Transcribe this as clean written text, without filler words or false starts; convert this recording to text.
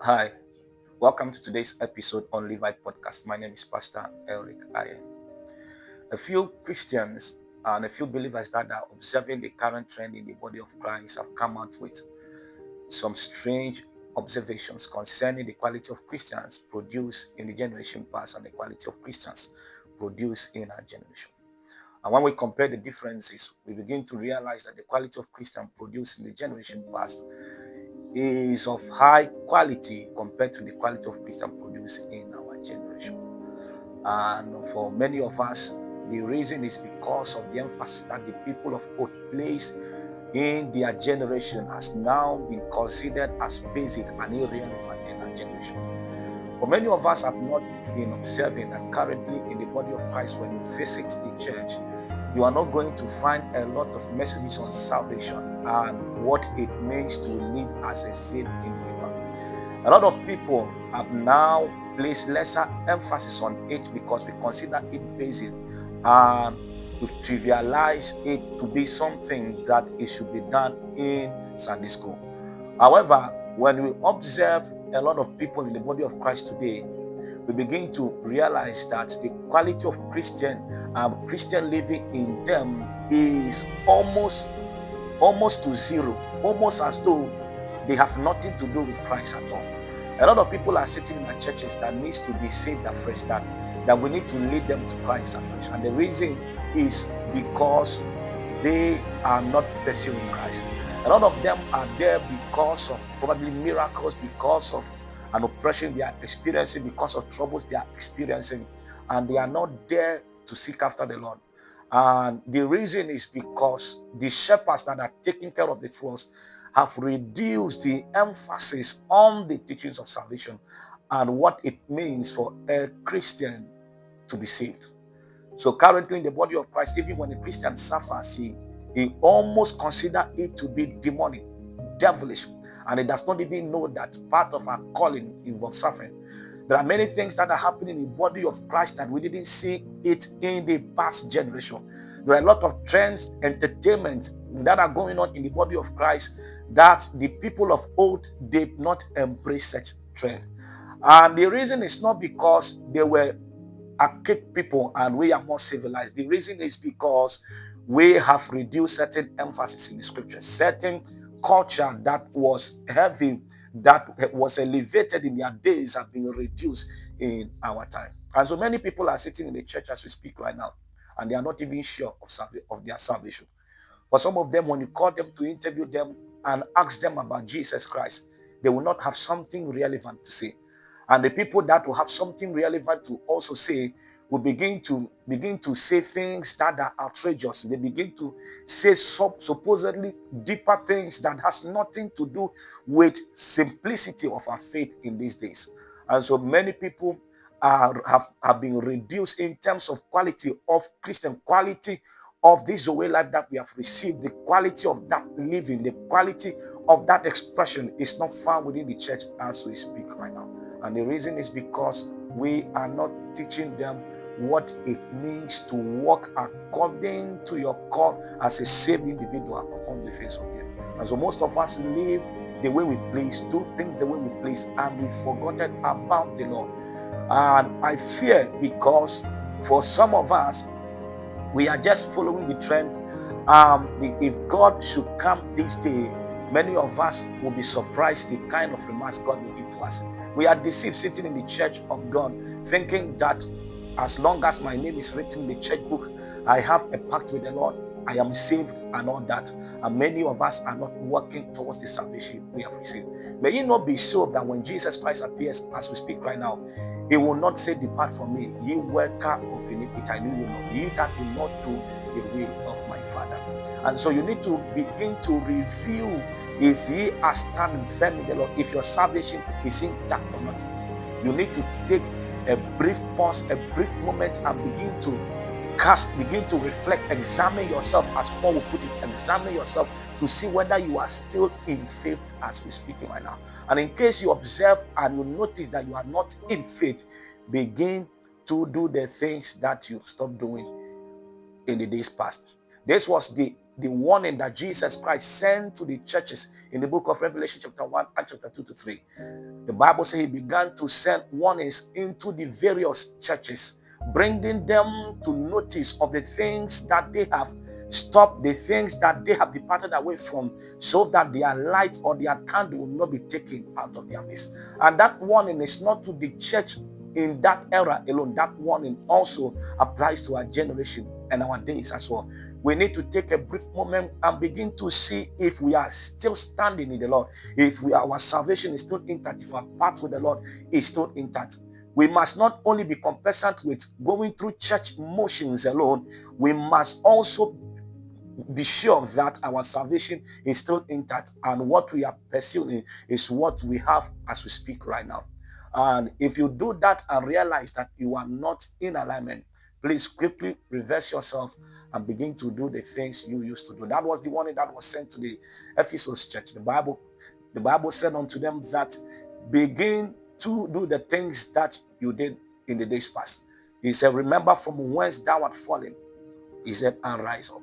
Hi, welcome to today's episode on Levi Podcast. My name is Pastor Eric Ayen. A few Christians and a few believers that are observing the current trend in the body of Christ have come out with some strange observations concerning the quality of Christians produced in the generation past and the quality of Christians produced in our generation. And when we compare the differences, we begin to realize that the quality of Christian produced in the generation past is of high quality compared to the quality of Christian produced in our generation. And for many of us, the reason is because of the emphasis that the people of old place in their generation has now been considered as basic and irrelevant in our generation. But many of us have not been observing that currently in the body of Christ, when you visit the church, you are not going to find a lot of messages on salvation and what it means to live as a saved individual. A lot of people have now placed lesser emphasis on it because we consider it basic and we've trivialized it to be something that it should be done in Sunday school. However, when we observe a lot of people in the body of Christ today, we begin to realize that the quality of Christian living in them is almost to zero, almost as though they have nothing to do with Christ at all. A lot of people are sitting in the churches that needs to be saved afresh, that we need to lead them to Christ afresh. And the reason is because they are not pursuing Christ. A lot of them are there because of probably miracles, because of an oppression they are experiencing, because of troubles they are experiencing, and they are not there to seek after the Lord. And the reason is because the shepherds that are taking care of the flocks have reduced the emphasis on the teachings of salvation and what it means for a Christian to be saved. So currently in the body of Christ, even when a Christian suffers, he almost considers it to be demonic, devilish, and he does not even know that part of our calling involves suffering. There are many things that are happening in the body of Christ that we didn't see it in the past generation. There are a lot of trends, entertainment that are going on in the body of Christ that the people of old did not embrace such trend. And the reason is not because they were archaic people and we are more civilized. The reason is because we have reduced certain emphasis in the scriptures, certain culture that was heavy, that was elevated in their days, have been reduced in our time. And so many people are sitting in the church as we speak right now, and they are not even sure of their salvation. For some of them, when you call them to interview them and ask them about Jesus Christ, they will not have something relevant to say. And the people that will have something relevant to also say will begin to say things that are outrageous. They begin to say supposedly deeper things that has nothing to do with simplicity of our faith in these days. And so many people have been reduced in terms of quality of Christian, quality of this Zoe life that we have received. The quality of that living, the quality of that expression is not found within the church as we speak right now. And the reason is because we are not teaching them what it means to walk according to your call as a saved individual upon the face of the earth. And so most of us live the way we please, do things the way we please, and we've forgotten about the Lord. And I fear because for some of us, we are just following the trend. If God should come this day, many of us will be surprised the kind of remarks God will give to us. We are deceived sitting in the church of God, thinking that as long as my name is written in the church book, I have a pact with the Lord, I am saved and all that. And many of us are not working towards the salvation we have received. May it not be so that when Jesus Christ appears, as we speak right now, he will not say, "Depart from me, ye worker of iniquity, I knew you not, ye that do not do the will of my Father." And so you need to begin to review if ye are standing firm in the Lord, if your salvation is intact or not. You need to take a brief pause, a brief moment, and begin to reflect, examine yourself, as Paul will put it, examine yourself to see whether you are still in faith as we're speaking right now. And in case you observe and you notice that you are not in faith, begin to do the things that you stopped doing in the days past. This was the the warning that Jesus Christ sent to the churches in the book of Revelation chapter 1 and chapter 2 to 3. The Bible says he began to send warnings into the various churches, bringing them to notice of the things that they have stopped, the things that they have departed away from, so that their light or their candle will not be taken out of their midst. And that warning is not to the church in that era alone. That warning also applies to our generation and our days as well. We need to take a brief moment and begin to see if we are still standing in the Lord, if our salvation is still intact, if our path with the Lord is still intact. We must not only be conversant with going through church motions alone, we must also be sure that our salvation is still intact, and what we are pursuing is what we have as we speak right now. And if you do that and realize that you are not in alignment, please quickly reverse yourself and begin to do the things you used to do. That was the warning that was sent to the Ephesus church. The Bible said unto them that begin to do the things that you did in the days past. He said, remember from whence thou art fallen. He said, and rise up.